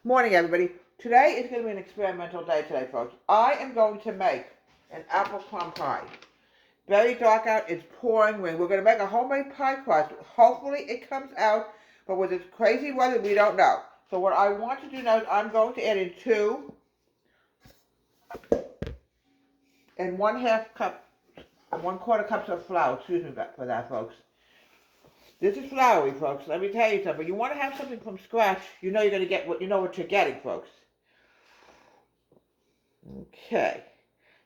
Morning, everybody. Today is going to be an experimental day today, folks. I am going to make an apple crumb pie. Very dark out. It's pouring rain. We're going to make a homemade pie crust. Hopefully it comes out, but with this crazy weather, we don't know. So what I want to do now is I'm going to add in 2 and 1/2 cup, 1/4 cups of flour. Excuse me for that, folks. This is floury, folks. Let me tell you something. You want to have something from scratch, you know you're going to get what you know what you're getting, folks. Okay.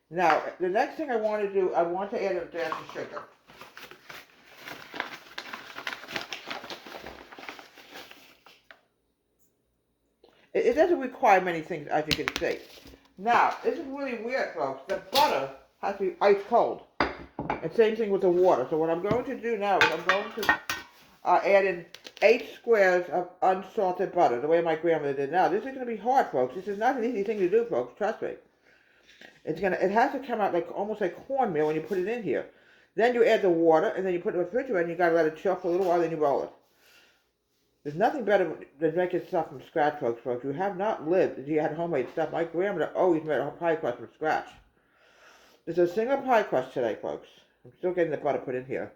Now, the next thing I want to do, I want to add a dash of sugar. It doesn't require many things, as you can see. Now, this is really weird, folks. The butter has to be ice cold. And same thing with the water. So what I'm going to do now is I'm going to add in 8 squares of unsalted butter, the way my grandmother did. Now, this is going to be hard, folks. This is not an easy thing to do, folks. Trust me. It has to come out like almost like cornmeal when you put it in here. Then you add the water, and then you put it in the refrigerator, and you gotta let it chill for a little while, then you roll it. There's nothing better than making stuff from scratch, folks. You have not lived if you had homemade stuff. My grandmother always made a pie crust from scratch. There's a single pie crust today, folks. I'm still getting the butter put in here.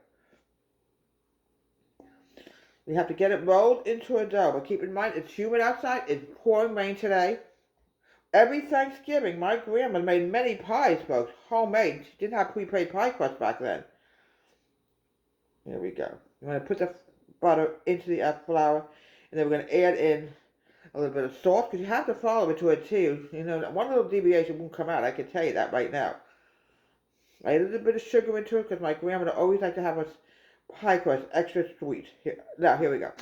You have to get it rolled into a dough, but keep in mind it's humid outside. It's pouring rain today. Every Thanksgiving, my grandma made many pies, folks, homemade. She didn't have pre-made pie crust back then. Here we go. You want to put the butter into the flour, and then we're going to add in a little bit of salt, because you have to follow it to a T. You know, one little deviation won't come out. I can tell you that right now. I add a little bit of sugar into it, because my grandmother always liked to have a pie crust extra sweet. Here we go.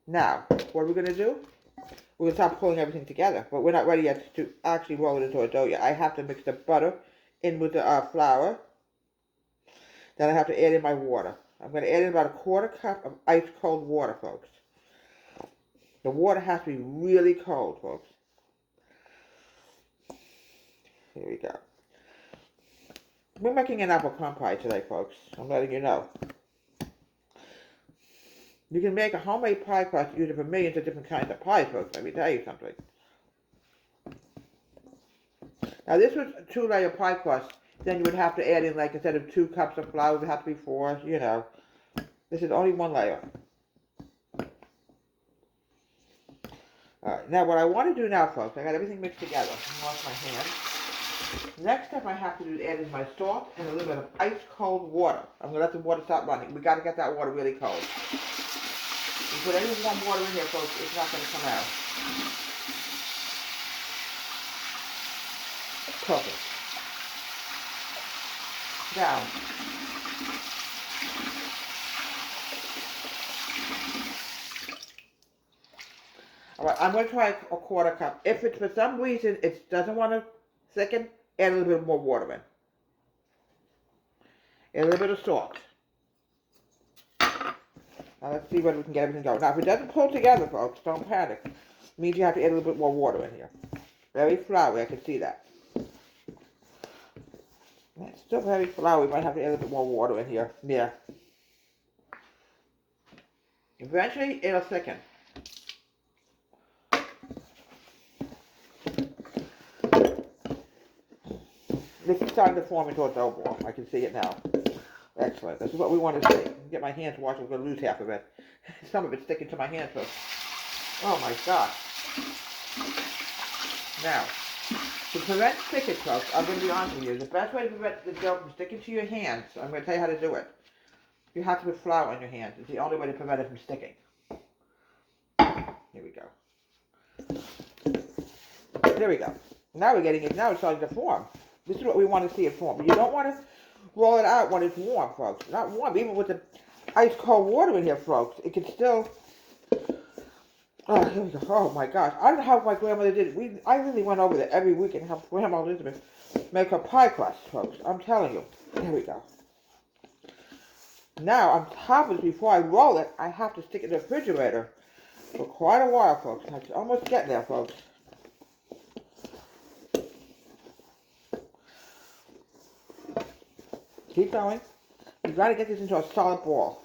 Now, what are we going to do? We're going to start pulling everything together, but we're not ready yet to actually roll it into a dough yet. I have to mix the butter in with the flour. Then I have to add in my water. I'm going to add in about 1/4 cup of ice cold water, folks. The water has to be really cold, folks. Here we go. We're making an apple crumb pie today, folks. I'm letting you know. You can make a homemade pie crust using for millions of different kinds of pies, folks. Let me tell you something. Now, this was a 2-layer pie crust. Then you would have to add in, like, instead of 2 cups of flour, it would have to be 4, you know. This is only 1 layer. Alright, now what I want to do now, folks, I got everything mixed together. I'm wash my hands. Next step I have to do is add in my salt and a little bit of ice cold water. I'm going to let the water start running. We got to get that water really cold. You put any warm water in here, folks, it's not going to come out. Perfect. Down. Alright, I'm going to try a 1/4 cup. If it's for some reason it doesn't want to thicken, add a little bit more water in. Add a little bit of salt. Now let's see whether we can get everything going. Now if it doesn't pull together, folks, don't panic. It means you have to add a little bit more water in here. Very floury, I can see that. It's still very floury, we might have to add a little bit more water in here. Yeah. Eventually it'll thicken. This is starting to form into a dough ball. I can see it now. Excellent. This is what we want to see. Get my hands washed. I'm going to lose half of it. Some of it's sticking to my hands. So. Oh my gosh. Now, to prevent sticking, folks, I'm going to be honest with you. The best way to prevent the dough from sticking to your hands, I'm going to tell you how to do it. You have to put flour on your hands. It's the only way to prevent it from sticking. Here we go. There we go. Now we're getting it. Now it's starting to form. This is what we want to see it form. But you don't want to roll it out when it's warm, folks. Not warm. Even with the ice cold water in here, folks, it can still... Oh, here we go. Oh, my gosh. I don't know how my grandmother did it. I really went over there every week and helped Grandma Elizabeth make her pie crust, folks. I'm telling you. Here we go. Now, on top of it, before I roll it, I have to stick it in the refrigerator for quite a while, folks. It's almost getting there, folks. Keep going. You've got to get this into a solid ball.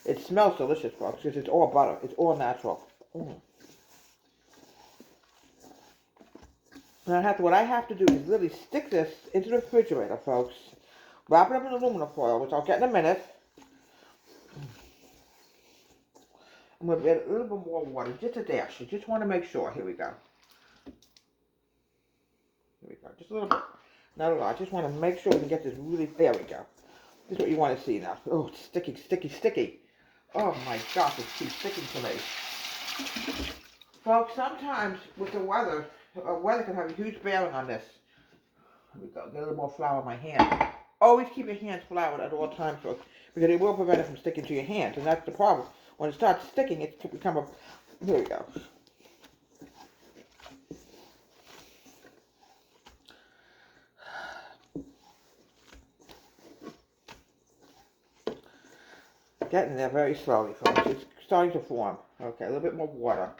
It smells delicious, folks, because it's all butter. It's all natural. And what I have to do is literally stick this into the refrigerator, folks. Wrap it up in aluminum foil, which I'll get in a minute. I'm going to add a little bit more water, just a dash. I just want to make sure. Here we go. Here we go. Just a little bit. Not a lot. I just want to make sure we can get this really... There we go. This is what you want to see now. Oh, it's sticky, sticky, sticky. Oh my gosh, it keeps sticking to me. Folks, sometimes with the weather can have a huge bearing on this. Here we go. Get a little more flour in my hand. Always keep your hands floured at all times, folks, because it will prevent it from sticking to your hands, and that's the problem. When it starts sticking, it can become a... Here we go. Getting there very slowly, folks. It's starting to form. Okay, a little bit more water.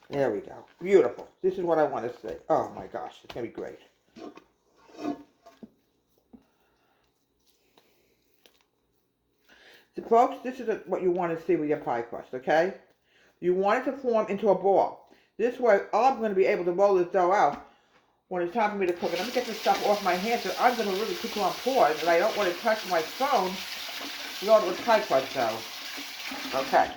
There we go. Beautiful. This is what I want to see. Oh my gosh, it's going to be great. So, folks, this is what you want to see with your pie crust, okay? You want it to form into a ball. This way, I'm going to be able to roll this dough out when it's time for me to cook it. I'm going to get this stuff off my hands, so I'm going to really put you on pause, and I don't want to touch my phone with all the pie crust dough. Okay.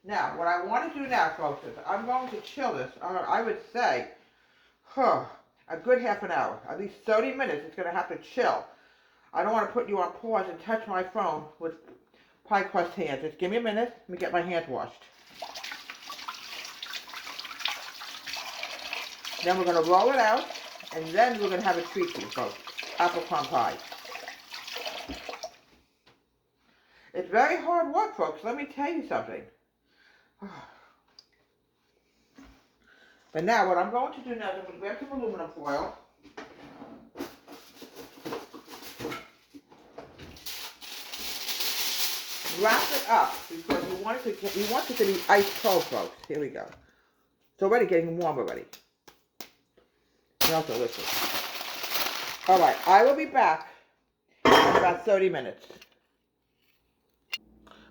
Now, what I want to do now, folks, is I'm going to chill this, I would say, a good half an hour. At least 30 minutes, it's going to have to chill. I don't want to put you on pause and touch my phone with pie crust hands. Just give me a minute. Let me get my hands washed. Then we're going to roll it out, and then we're going to have a treat for you folks. Apple crumb pie. It's very hard work, folks. Let me tell you something. But now, what I'm going to do now is I'm going to grab some aluminum foil. Wrap it up because you want it to be ice cold, folks. Here we go. It's already getting warm already. Smells delicious. All right, I will be back in about 30 minutes.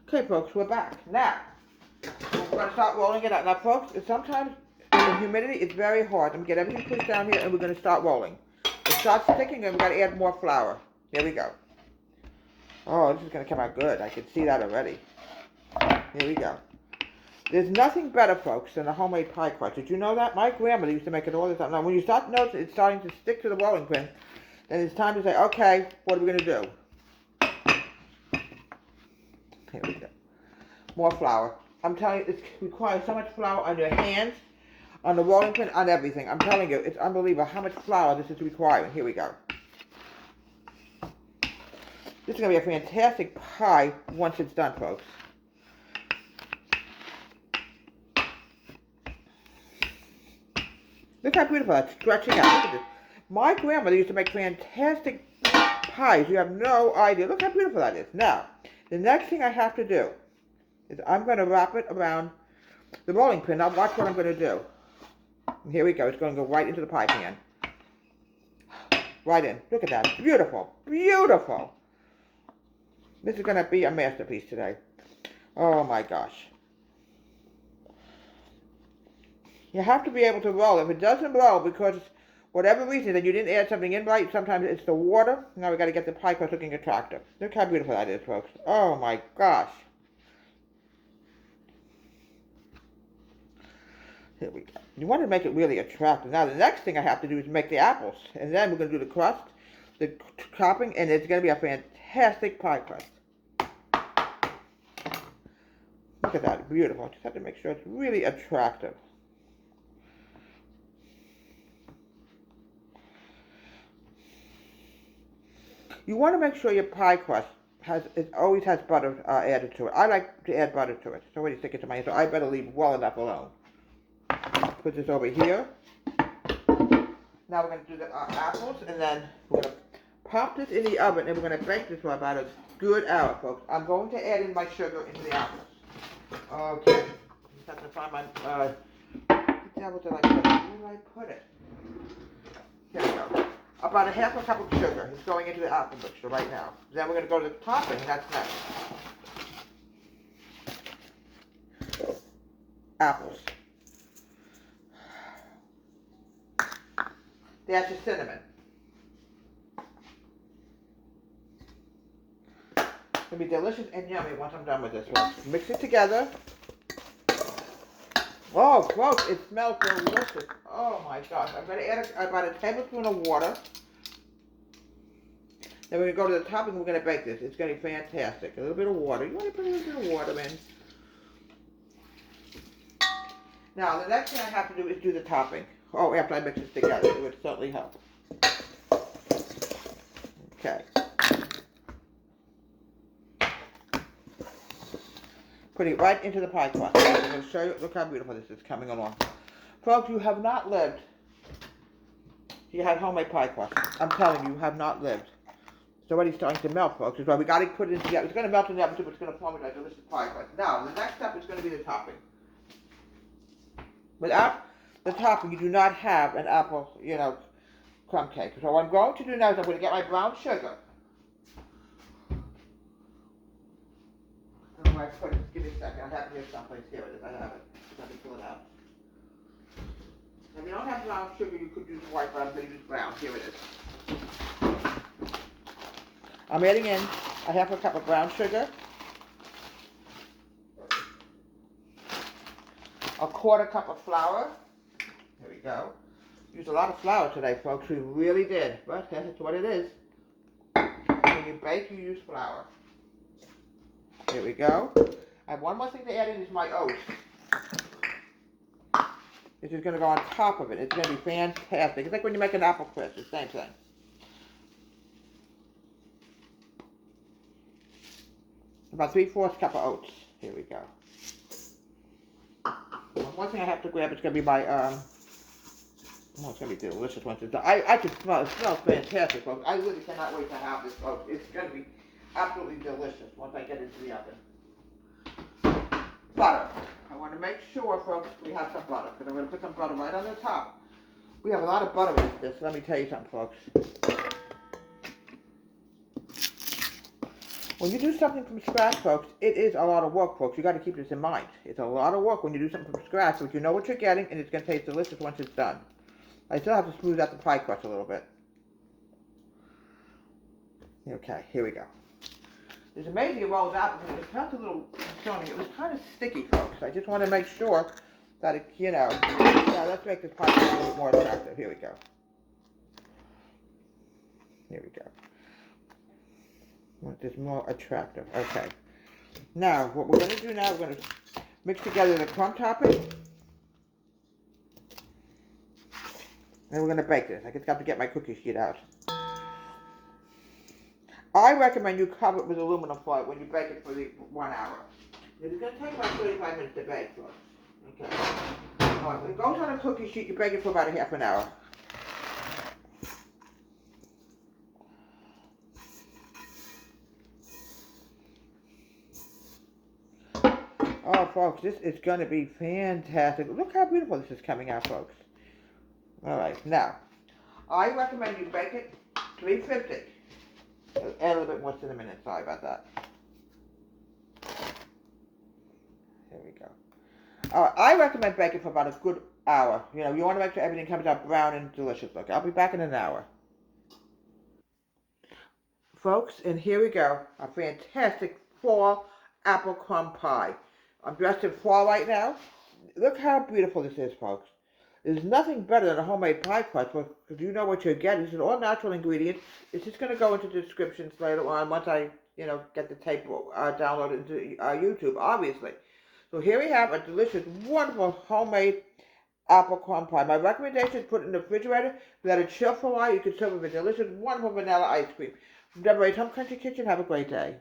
Okay, folks, we're back. Now, we're going to start rolling it out. Now, folks, sometimes in humidity, it's very hard. I'm going to get everything pushed down here, and we're going to start rolling. It starts sticking, and we've got to add more flour. Here we go. Oh, this is going to come out good. I can see that already. Here we go. There's nothing better, folks, than a homemade pie crust. Did you know that? My grandmother used to make it all the time. Now, when you start noticing it's starting to stick to the rolling pin, then it's time to say, okay, what are we going to do? Here we go. More flour. I'm telling you, it requires so much flour on your hands, on the rolling pin, on everything. I'm telling you, it's unbelievable how much flour this is requiring. Here we go. This is going to be a fantastic pie once it's done, folks. Look how beautiful that's stretching out. Look at this. My grandmother used to make fantastic pies. You have no idea. Look how beautiful that is. Now, the next thing I have to do is I'm going to wrap it around the rolling pin. Now watch what I'm going to do. And here we go. It's going to go right into the pie pan. Right in. Look at that. Beautiful. Beautiful. This is going to be a masterpiece today. Oh my gosh. You have to be able to roll. If it doesn't roll because whatever reason that you didn't add something in right, sometimes it's the water. Now we got to get the pie crust looking attractive. Look how beautiful that is, folks. Oh my gosh. Here we go. You want to make it really attractive. Now the next thing I have to do is make the apples. And then we're going to do the crust, the topping, and it's going to be a fantastic pie crust. Look at that. Beautiful. Just have to make sure it's really attractive. You want to make sure your pie crust always has butter added to it. I like to add butter to it. It's already sticking to my hand, so I better leave well enough alone. Put this over here. Now we're going to do the apples, and then we're going to pop this in the oven, and we're going to bake this for about a good hour, folks. I'm going to add in my sugar into the apples. Okay. Just have to find my, where did I put it? Where did I put it? Here we go. about a half a cup of sugar. It's going into the apple mixture right now. Then we're going to go to the topping, and that's next. Apples. Dash of cinnamon. It's going to be delicious and yummy once I'm done with this one. Mix it together. Oh, folks, it smells delicious. Oh my gosh. I'm going to add about a tablespoon of water. Then we're going to go to the topping. We're going to bake this. It's going to be fantastic. A little bit of water. You want to put a little bit of water in. Now, the next thing I have to do is do the topping. Oh, after I mix this together. It would certainly help. Okay. Put it right into the pie crust. I'm going to show you. Look how beautiful this is coming along. Folks, you have not lived. You had homemade pie crust. I'm telling you, you have not lived. It's already starting to melt, folks. That's why we got to put it in together. It's going to melt in the oven too, but it's going to form a delicious pie crust. Now, the next step is going to be the topping. Without the topping, you do not have an apple, crumb cake. So what I'm going to do now is I'm going to get my brown sugar. I put it, give me a second. I have it here someplace. Here it is. I have it. Let me pull it out. If you don't have brown sugar, you could use white, but I'm going to use brown. Here it is. I'm adding in a half a cup of brown sugar, a quarter cup of flour. There we go. Used a lot of flour today, folks. We really did. But that's what it is. When you bake, you use flour. Here we go. I have one more thing to add in is my oats. This is going to go on top of it. It's going to be fantastic. It's like when you make an apple crisp. It's the same thing. About 3/4 cup of oats. Here we go. One thing I have to grab is going to be my, it's going to be delicious once it's done. I can smell it. It smells fantastic, folks. I really cannot wait to have this, folks. It's going to be absolutely delicious once I get into the oven. Butter. I want to make sure, folks, we have some butter, because I'm going to put some butter right on the top. We have a lot of butter in this. Let me tell you something, folks. When you do something from scratch, folks, it is a lot of work, folks. You got to keep this in mind. It's a lot of work when you do something from scratch, but you know what you're getting, and it's going to taste delicious once it's done. I still have to smooth out the pie crust a little bit. Okay, here we go. It's amazing it rolls out because it felt a little stony. It was kind of sticky, folks. I just want to make sure that it, yeah, let's make this pie crust a little more attractive. Here we go. Here we go. Want this more attractive. Okay. Now, what we're going to do now, we're going to mix together the crumb topping. And we're going to bake this. I just got to get my cookie sheet out. I recommend you cover it with aluminum foil when you bake it for the 1 hour. It's going to take about 35 minutes to bake, folks. Okay. All right, when it goes on a cookie sheet, you bake it for about a half an hour. Oh, folks, this is going to be fantastic. Look how beautiful this is coming out, folks. All right, now, I recommend you bake it 350. Add a little bit more cinnamon in. Sorry about that. Here we go. I recommend baking for about a good hour. You want to make sure everything comes out brown and delicious. Look, I'll be back in an hour. Folks, and here we go. A fantastic fall apple crumb pie. I'm dressed in fall right now. Look how beautiful this is, folks. There's nothing better than a homemade pie crust because you know what you're getting. This is all natural ingredients. It's just going to go into the descriptions later on once I, get the tape downloaded into YouTube, obviously. So here we have a delicious, wonderful homemade apple crumb pie. My recommendation is put it in the refrigerator, let it chill for a while. You can serve it with a delicious, wonderful vanilla ice cream. From Deborah's Home Country Kitchen, have a great day.